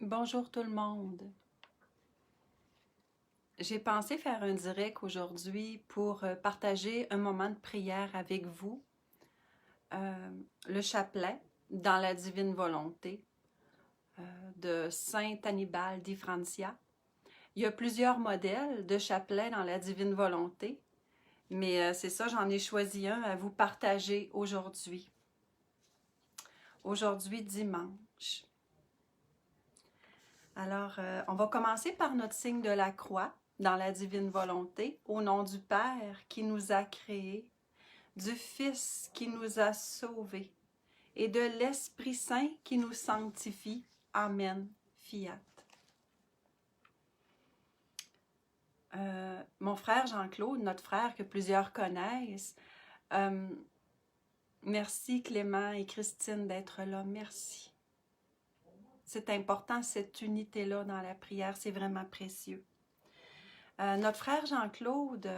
Bonjour tout le monde. J'ai pensé faire un direct aujourd'hui pour partager un moment de prière avec vous, le chapelet dans la divine volonté de Saint Annibale di Francia. Il y a plusieurs modèles de chapelet dans la divine volonté, mais c'est ça, j'en ai choisi un à vous partager aujourd'hui. Aujourd'hui, dimanche. Alors, on va commencer par notre signe de la croix dans la divine volonté, au nom du Père qui nous a créés, du Fils qui nous a sauvés et de l'Esprit Saint qui nous sanctifie. Amen. Fiat. Mon frère Jean-Claude, notre frère que plusieurs connaissent, merci Clément et Christine d'être là. Merci. C'est important, cette unité-là dans la prière, c'est vraiment précieux. Notre frère Jean-Claude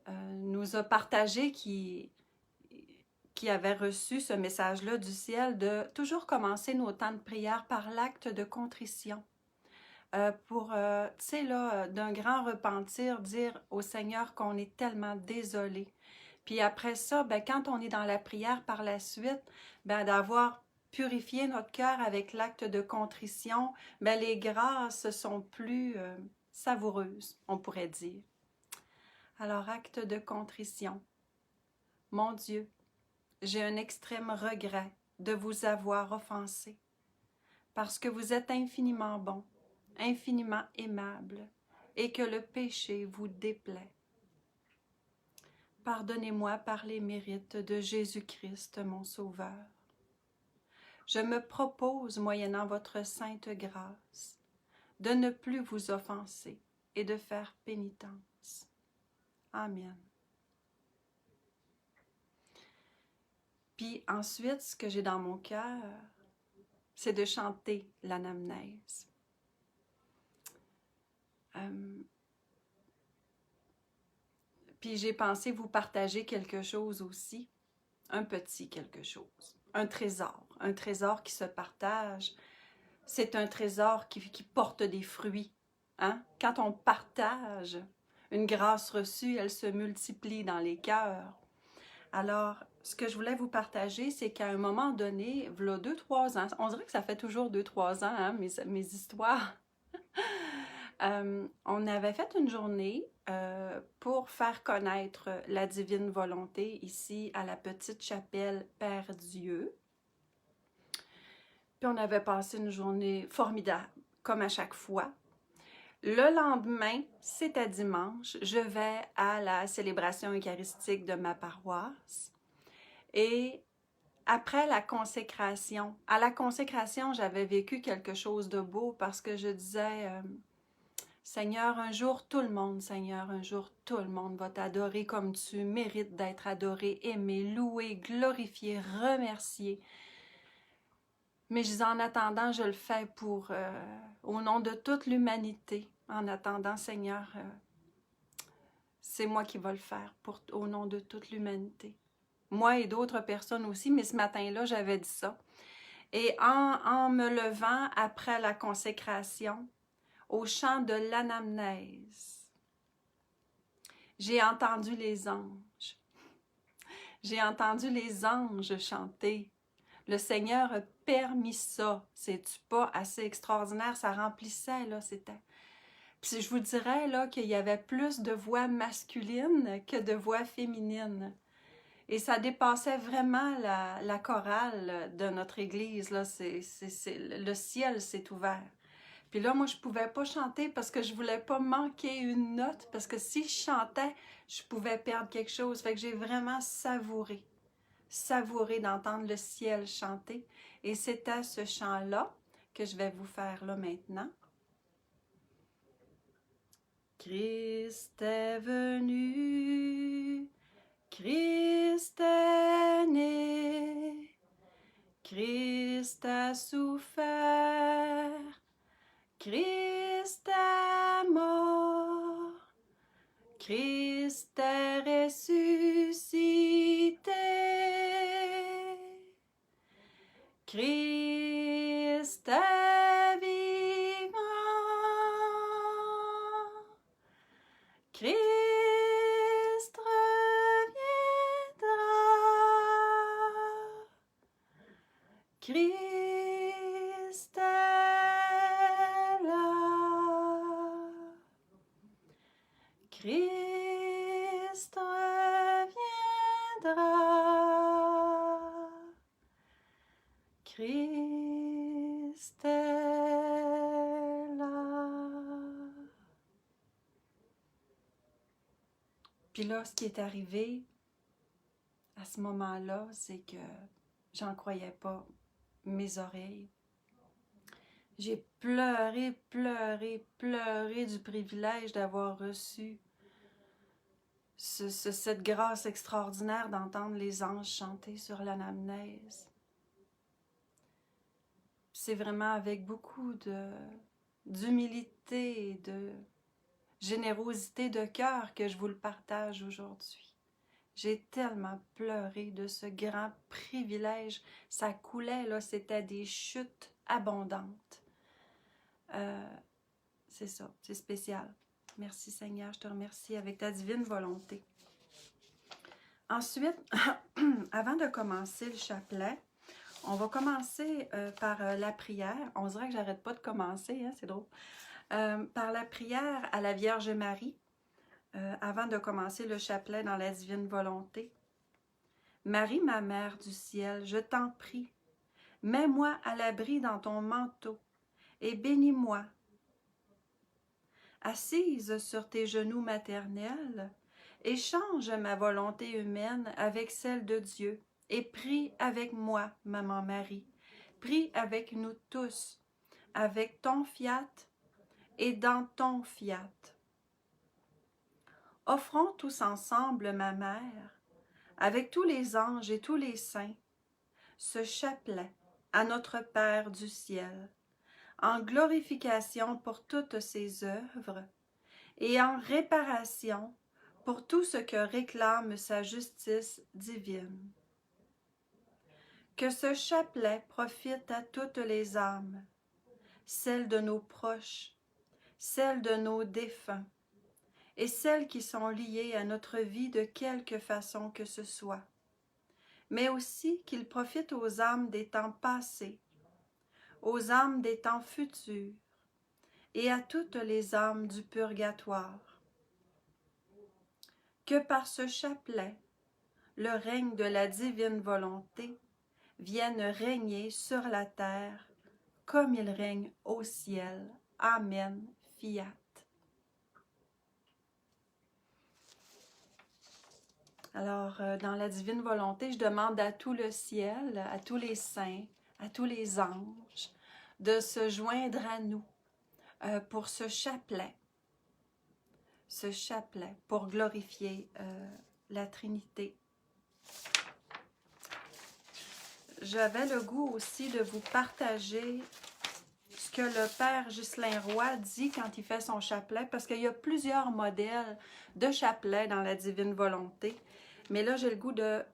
nous a partagé qui avait reçu ce message-là du ciel de toujours commencer nos temps de prière par l'acte de contrition. Pour, tu sais, là, d'un grand repentir, dire au Seigneur qu'on est tellement désolé. Puis après ça, ben, quand on est dans la prière par la suite, ben, d'avoir purifié notre cœur avec l'acte de contrition, ben, les grâces sont plus savoureuses, on pourrait dire. Alors, acte de contrition. Mon Dieu, j'ai un extrême regret de vous avoir offensé, parce que vous êtes infiniment bon, infiniment aimable, et que le péché vous déplaît. Pardonnez-moi par les mérites de Jésus-Christ, mon Sauveur. Je me propose, moyennant votre sainte grâce, de ne plus vous offenser et de faire pénitence. Amen. Puis ensuite, ce que j'ai dans mon cœur, c'est de chanter l'anamnèse. Puis j'ai pensé vous partager quelque chose aussi, un petit quelque chose, un trésor qui se partage. C'est un trésor qui porte des fruits. Hein? Quand on partage une grâce reçue, elle se multiplie dans les cœurs. Alors, ce que je voulais vous partager, c'est qu'à un moment donné, voilà 2-3 ans, on dirait que ça fait toujours 2-3 ans, hein, mes histoires. On avait fait une journée pour faire connaître la divine volonté ici à la petite chapelle Père Dieu. Puis on avait passé une journée formidable, comme à chaque fois. Le lendemain, c'était dimanche, je vais à la célébration eucharistique de ma paroisse. Et après la consécration, à la consécration, j'avais vécu quelque chose de beau parce que je disais, Seigneur, un jour tout le monde, Seigneur, un jour tout le monde va t'adorer comme tu mérites d'être adoré, aimé, loué, glorifié, remercié. Mais je dis, en attendant, je le fais pour, au nom de toute l'humanité. En attendant, Seigneur, c'est moi qui vais le faire au nom de toute l'humanité. Moi et d'autres personnes aussi, mais ce matin-là, j'avais dit ça. Et en me levant après la consécration, au chant de l'anamnèse, j'ai entendu les anges. J'ai entendu les anges chanter. Le Seigneur a permis ça. C'est-tu pas assez extraordinaire? Ça remplissait, là, c'était... Puis je vous dirais, là, qu'il y avait plus de voix masculines que de voix féminines. Et ça dépassait vraiment la chorale de notre église, là. Le ciel s'est ouvert. Puis là, moi, je pouvais pas chanter parce que je voulais pas manquer une note, parce que si je chantais, je pouvais perdre quelque chose. Fait que j'ai vraiment savouré d'entendre le ciel chanter. Et c'est à ce chant-là que je vais vous faire là maintenant. Christ est venu, Christ est né, Christ a souffert, Christ est mort, Christ est ressuscité, Christ est Christ est là. Christ reviendra. Christ est là. Puis là, ce qui est arrivé à ce moment-là, c'est que j'en croyais pas mes oreilles. J'ai pleuré, pleuré, pleuré du privilège d'avoir reçu cette grâce extraordinaire d'entendre les anges chanter sur l'anamnèse. C'est vraiment avec beaucoup d'humilité et de générosité de cœur que je vous le partage aujourd'hui. J'ai tellement pleuré de ce grand privilège. Ça coulait, là, c'était des chutes abondantes. C'est ça, c'est spécial. Merci Seigneur, je te remercie avec ta divine volonté. Ensuite, avant de commencer le chapelet, on va commencer par la prière. On dirait que j'arrête pas de commencer, hein, c'est drôle. Par la prière à la Vierge Marie, avant de commencer le chapelet dans la divine volonté. Marie, ma mère du ciel, je t'en prie, mets-moi à l'abri dans ton manteau et bénis-moi. Assise sur tes genoux maternels, échange ma volonté humaine avec celle de Dieu et prie avec moi, Maman Marie. Prie avec nous tous, avec ton fiat et dans ton fiat. Offrons tous ensemble, ma mère, avec tous les anges et tous les saints, ce chapelet à notre Père du ciel, en glorification pour toutes ses œuvres et en réparation pour tout ce que réclame sa justice divine. Que ce chapelet profite à toutes les âmes, celles de nos proches, celles de nos défunts, et celles qui sont liées à notre vie de quelque façon que ce soit, mais aussi qu'il profite aux âmes des temps passés, aux âmes des temps futurs, et à toutes les âmes du purgatoire. Que par ce chapelet, le règne de la divine volonté vienne régner sur la terre comme il règne au ciel. Amen. Fiat. Alors, dans la divine volonté, je demande à tout le ciel, à tous les saints, à tous les anges, de se joindre à nous pour ce chapelet pour glorifier la Trinité. J'avais le goût aussi de vous partager ce que le Père Ghislain Roy dit quand il fait son chapelet, parce qu'il y a plusieurs modèles de chapelet dans la divine volonté. Mais là, j'ai le goût de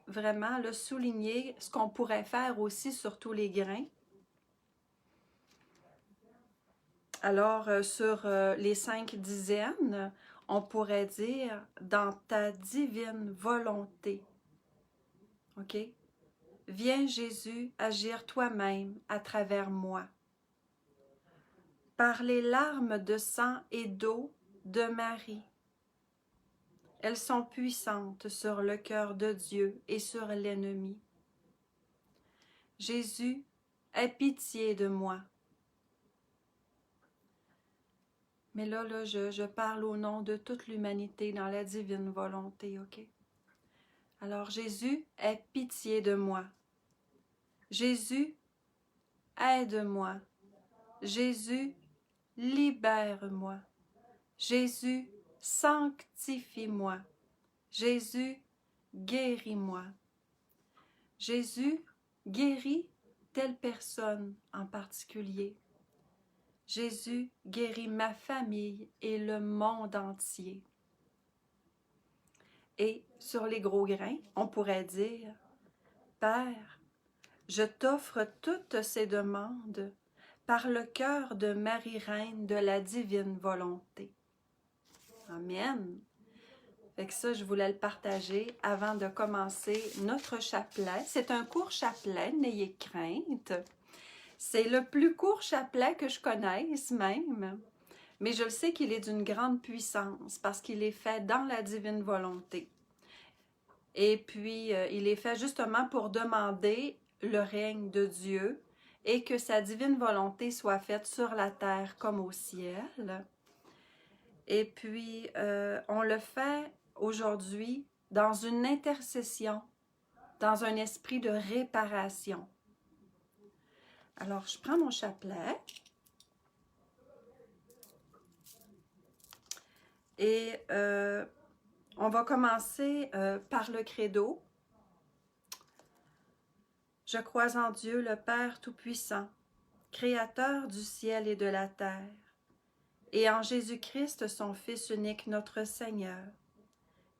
vraiment le souligner, ce qu'on pourrait faire aussi sur tous les grains. Alors, sur les 5 dizaines, on pourrait dire « dans ta divine volonté ». OK? Viens Jésus agir toi-même à travers moi. Par les larmes de sang et d'eau de Marie. Elles sont puissantes sur le cœur de Dieu et sur l'ennemi. Jésus, aie pitié de moi. Mais là, je parle au nom de toute l'humanité dans la divine volonté, OK? Alors, Jésus, aie pitié de moi. Jésus, aide-moi. Jésus, libère-moi. Jésus, sanctifie-moi. Jésus, guéris-moi. Jésus, guéris telle personne en particulier. Jésus, guéris ma famille et le monde entier. Et sur les gros grains, on pourrait dire, Père, je t'offre toutes ces demandes par le cœur de Marie Reine de la divine volonté. Amen. Fait que ça, je voulais le partager avant de commencer notre chapelet. C'est un court chapelet, n'ayez crainte. C'est le plus court chapelet que je connaisse même, mais je le sais qu'il est d'une grande puissance parce qu'il est fait dans la divine volonté. Et puis, il est fait justement pour demander le règne de Dieu et que sa divine volonté soit faite sur la terre comme au ciel. Et puis, on le fait aujourd'hui dans une intercession, dans un esprit de réparation. Alors, je prends mon chapelet et on va commencer par le credo. Je crois en Dieu, le Père Tout-Puissant, Créateur du ciel et de la terre, et en Jésus-Christ, son Fils unique, notre Seigneur,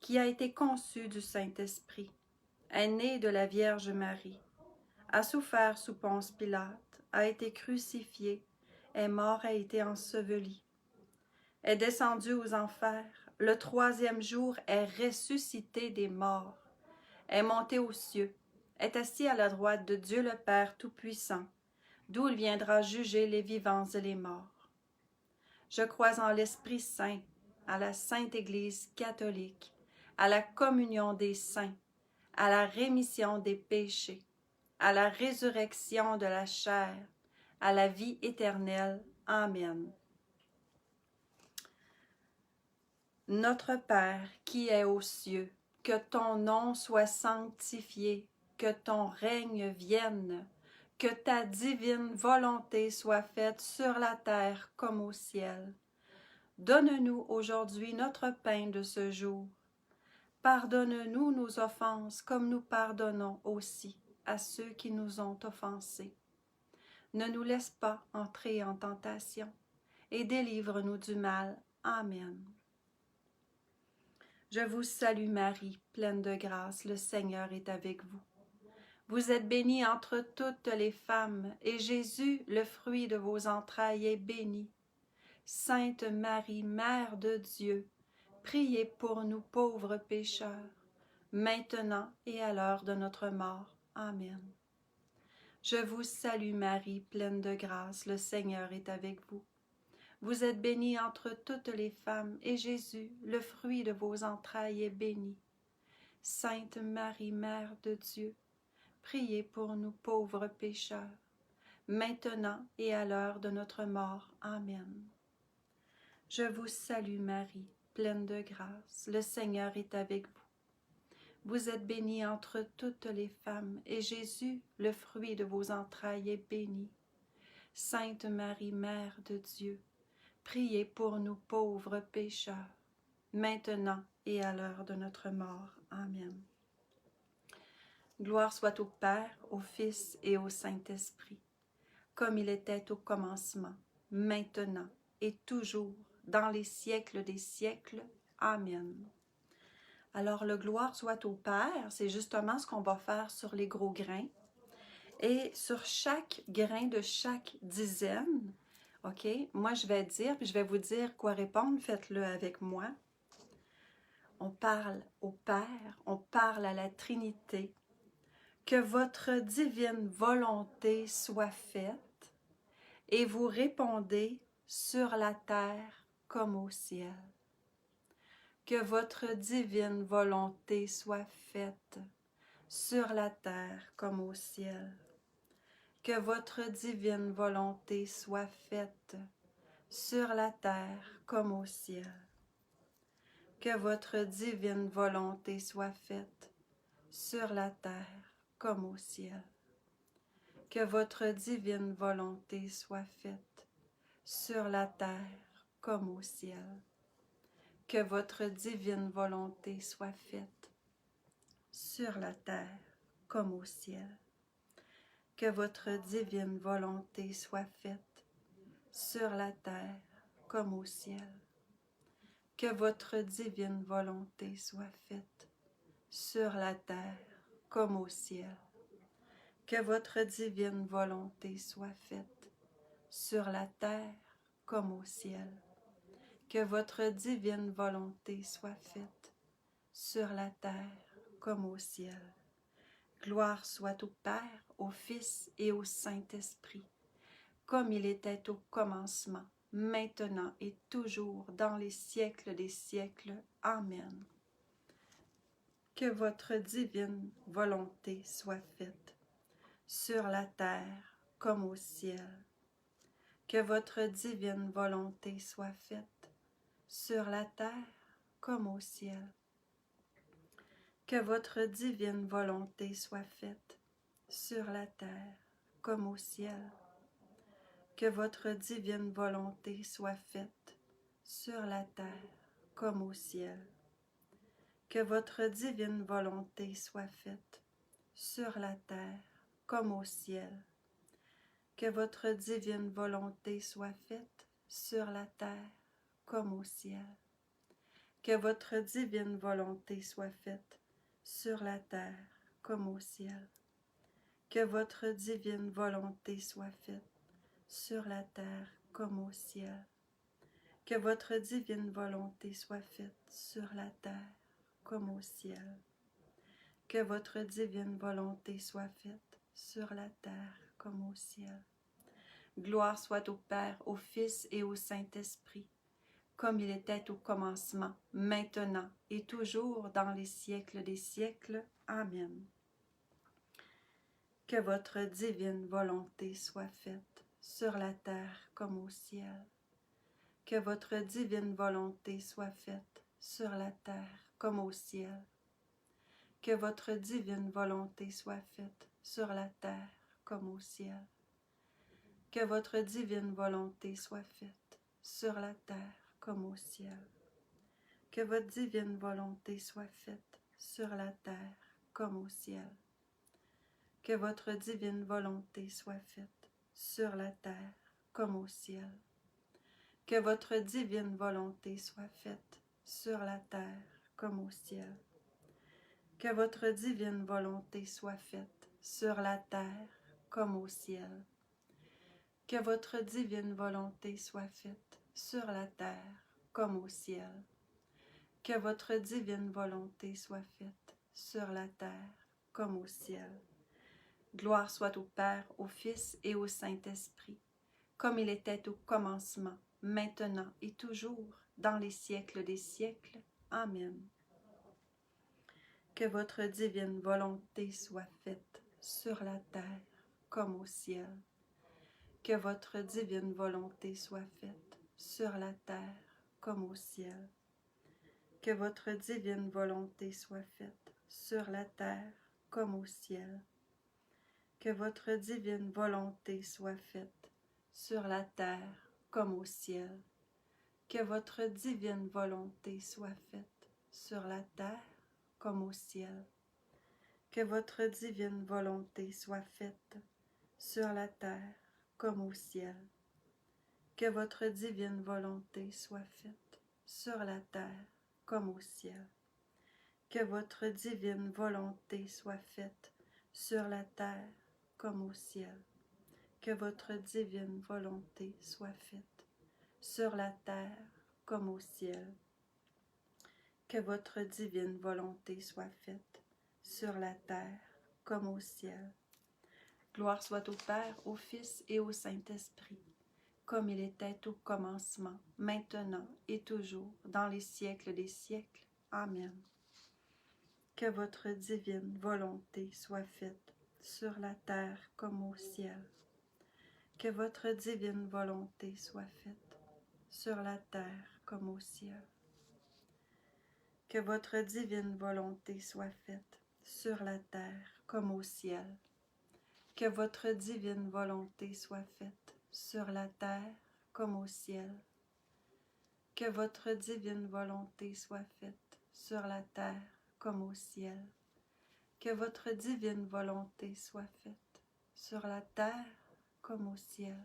qui a été conçu du Saint-Esprit, est né de la Vierge Marie, a souffert sous Ponce Pilate, a été crucifié, est mort, a été enseveli, est descendu aux enfers, le 3e jour est ressuscité des morts, est monté aux cieux, est assis à la droite de Dieu le Père Tout-Puissant, d'où il viendra juger les vivants et les morts. Je crois en l'Esprit Saint, à la Sainte Église catholique, à la communion des saints, à la rémission des péchés, à la résurrection de la chair, à la vie éternelle. Amen. Notre Père qui es aux cieux, que ton nom soit sanctifié, que ton règne vienne, que ta divine volonté soit faite sur la terre comme au ciel. Donne-nous aujourd'hui notre pain de ce jour. Pardonne-nous nos offenses comme nous pardonnons aussi à ceux qui nous ont offensés. Ne nous laisse pas entrer en tentation et délivre-nous du mal. Amen. Je vous salue Marie, pleine de grâce, le Seigneur est avec vous. Vous êtes bénie entre toutes les femmes, et Jésus, le fruit de vos entrailles, est béni. Sainte Marie, Mère de Dieu, priez pour nous pauvres pécheurs, maintenant et à l'heure de notre mort. Amen. Je vous salue Marie, pleine de grâce, le Seigneur est avec vous. Vous êtes bénie entre toutes les femmes, et Jésus, le fruit de vos entrailles, est béni. Sainte Marie, Mère de Dieu, priez pour nous pauvres pécheurs, maintenant et à l'heure de notre mort. Amen. Je vous salue Marie, pleine de grâce, le Seigneur est avec vous. Vous êtes bénie entre toutes les femmes, et Jésus, le fruit de vos entrailles, est béni. Sainte Marie, Mère de Dieu, priez pour nous pauvres pécheurs, maintenant et à l'heure de notre mort. Amen. Gloire soit au Père, au Fils et au Saint-Esprit, comme il était au commencement, maintenant et toujours, dans les siècles des siècles. Amen. Alors, le gloire soit au Père, c'est justement ce qu'on va faire sur les gros grains. Et sur chaque grain de chaque dizaine, OK, moi je vais dire, puis je vais vous dire quoi répondre, faites-le avec moi. On parle au Père, on parle à la Trinité. Que votre divine volonté soit faite, et vous répondez sur la terre comme au ciel. Que votre divine volonté soit faite sur la terre comme au ciel. Que votre divine volonté soit faite sur la terre comme au ciel. Que votre divine volonté soit faite sur la terre comme au ciel. Que votre divine volonté soit faite sur la terre comme au ciel. Que votre divine volonté soit faite sur la terre comme au ciel. Que votre divine volonté soit faite sur la terre comme au ciel. Que votre divine volonté soit faite sur la terre comme au ciel. Que votre divine volonté soit faite sur la terre comme au ciel. Que votre divine volonté soit faite sur la terre comme au ciel. Gloire soit au Père, au Fils et au Saint-Esprit, comme il était au commencement, maintenant et toujours, dans les siècles des siècles. Amen. Que votre divine volonté soit faite, sur la terre comme au ciel. Que votre divine volonté soit faite, sur la terre comme au ciel. Que votre divine volonté soit faite, sur la terre comme au ciel. Que votre divine volonté soit faite, sur la terre comme au ciel. Que votre divine volonté soit faite, sur la terre comme au ciel. Que votre divine volonté soit faite, sur la terre comme au ciel. Que votre divine volonté soit faite, sur la terre comme au ciel. Que votre divine volonté soit faite, sur la terre comme au ciel. Que votre divine volonté soit faite, sur la terre comme au ciel. Que votre divine volonté soit faite, sur la terre comme au ciel. Gloire soit au Père, au Fils et au Saint-Esprit, comme il était au commencement, maintenant et toujours, dans les siècles des siècles. Amen. Que votre divine volonté soit faite, sur la terre comme au ciel. Que votre divine volonté soit faite, sur la terre comme au ciel. Que votre divine volonté soit faite, sur la terre comme au ciel. Que votre divine volonté soit faite, sur la terre comme au ciel. Que votre divine volonté soit faite, sur la terre comme au ciel. Que votre divine volonté soit faite, sur la terre comme au ciel. Que votre divine volonté soit faite, sur la terre comme au ciel. Que votre divine volonté soit faite, sur la terre comme au ciel. Que votre divine volonté soit faite, sur la terre comme au ciel. Que votre divine volonté soit faite, sur la terre comme au ciel. Gloire soit au Père, au Fils et au Saint-Esprit, comme il était au commencement, maintenant et toujours, dans les siècles des siècles. Amen. Que votre divine volonté soit faite, sur la terre comme au ciel. Que votre divine volonté soit faite, sur la terre comme au ciel. Que votre divine volonté soit faite, sur la terre comme au ciel. Que votre divine volonté soit faite, sur la terre comme au ciel. Que votre divine volonté soit faite, sur la terre comme au ciel. Que votre divine volonté soit faite, sur la terre comme au ciel. Que votre divine volonté soit faite, sur la terre comme au ciel. Que votre divine volonté soit faite, sur la terre comme au ciel. Que votre divine volonté soit faite, sur la terre comme au ciel. Que votre divine volonté soit faite, sur la terre comme au ciel. Gloire soit au Père, au Fils et au Saint-Esprit, comme il était au commencement, maintenant et toujours, dans les siècles des siècles. Amen. Que votre divine volonté soit faite, sur la terre comme au ciel. Que votre divine volonté soit faite, sur la terre comme au ciel. Que votre divine volonté soit faite, sur la terre comme au ciel. Que votre divine volonté soit faite, sur la terre comme au ciel. Que votre divine volonté soit faite, sur la terre comme au ciel. Que votre divine volonté soit faite, sur la terre comme au ciel.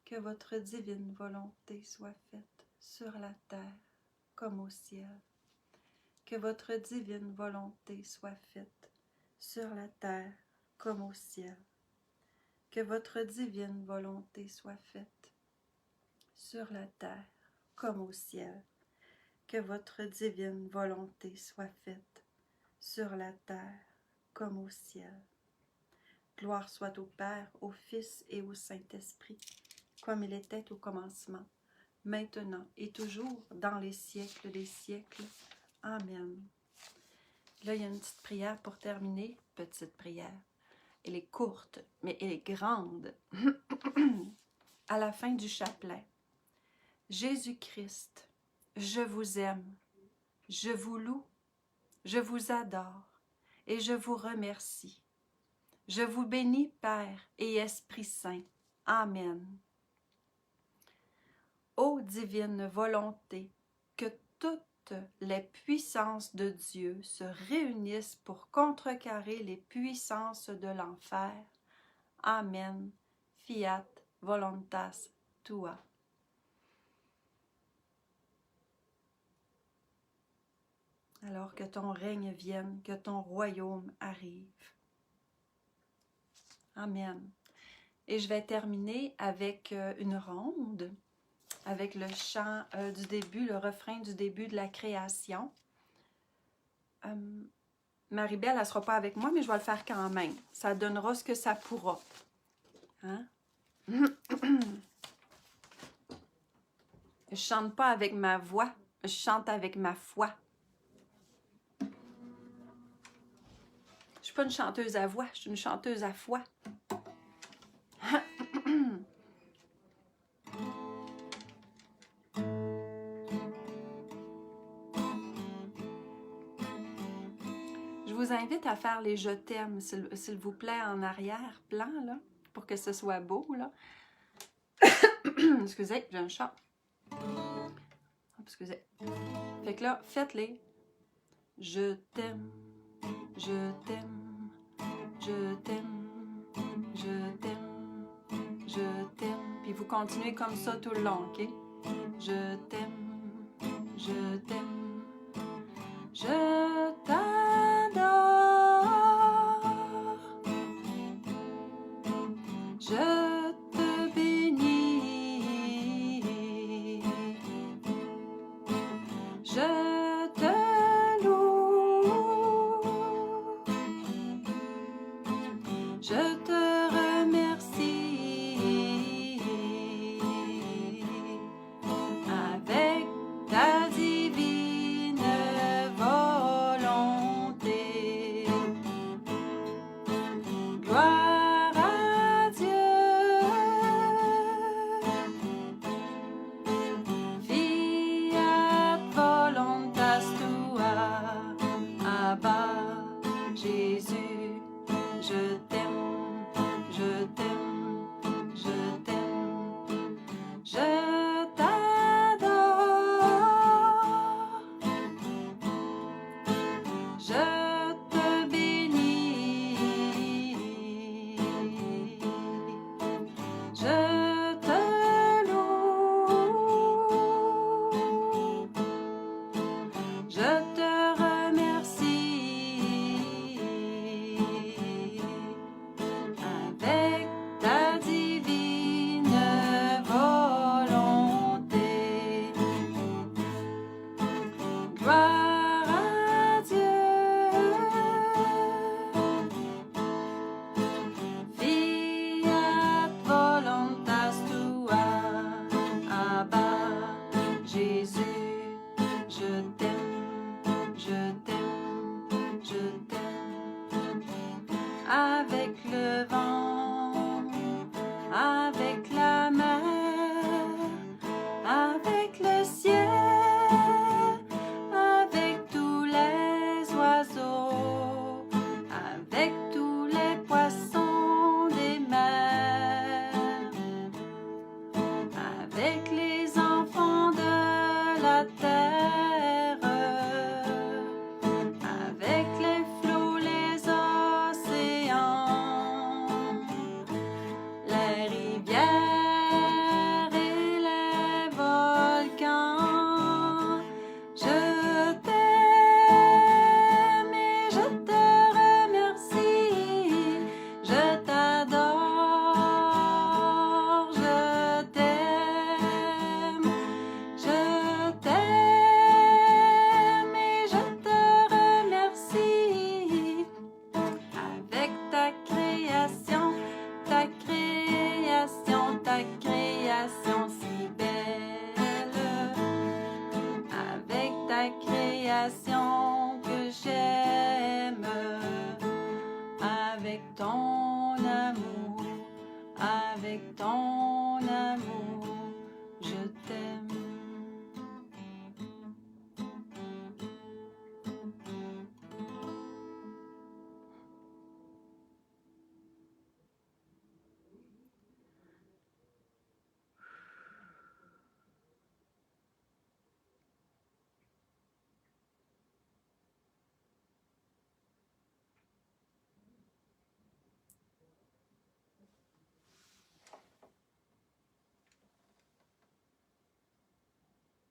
Que votre divine volonté soit faite, sur la terre comme au ciel. Que votre divine volonté soit faite, sur la terre comme au ciel. Que votre divine volonté soit faite, sur la terre comme au ciel. que votre divine volonté soit faite sur la terre comme au ciel. Gloire soit au Père, au Fils et au Saint-Esprit, comme il était au commencement, maintenant et toujours, dans les siècles des siècles. Amen. Là, il y a une petite prière pour terminer. Petite prière. Elle est courte, mais elle est grande. À la fin du chapelet. Jésus-Christ, je vous aime, je vous loue, je vous adore et je vous remercie. Je vous bénis, Père et Esprit Saint. Amen. Ô divine volonté, que toutes les puissances de Dieu se réunissent pour contrecarrer les puissances de l'enfer. Amen. Fiat voluntas tua. Alors que ton règne vienne, que ton royaume arrive. Amen. Et je vais terminer avec une ronde, avec le chant du début, le refrain du début de la création. Marie-Belle, elle ne sera pas avec moi, mais je vais le faire quand même. Ça donnera ce que ça pourra. Hein? Je chante pas avec ma voix, je chante avec ma foi. Je suis pas une chanteuse à voix, je suis une chanteuse à foi. Je vous invite à faire les « Je t'aime », s'il vous plaît, en arrière-plan, là, pour que ce soit beau, là. Excusez, j'ai un chat. Excusez. Fait que là, faites-les. Je t'aime, je t'aime, je t'aime, je t'aime, je t'aime. Puis vous continuez comme ça tout le long, OK? Je t'aime, je t'aime, je t'adore, je te bénis, je te loue, je te remercie avec ta divine volonté. Gloire à Dieu célébration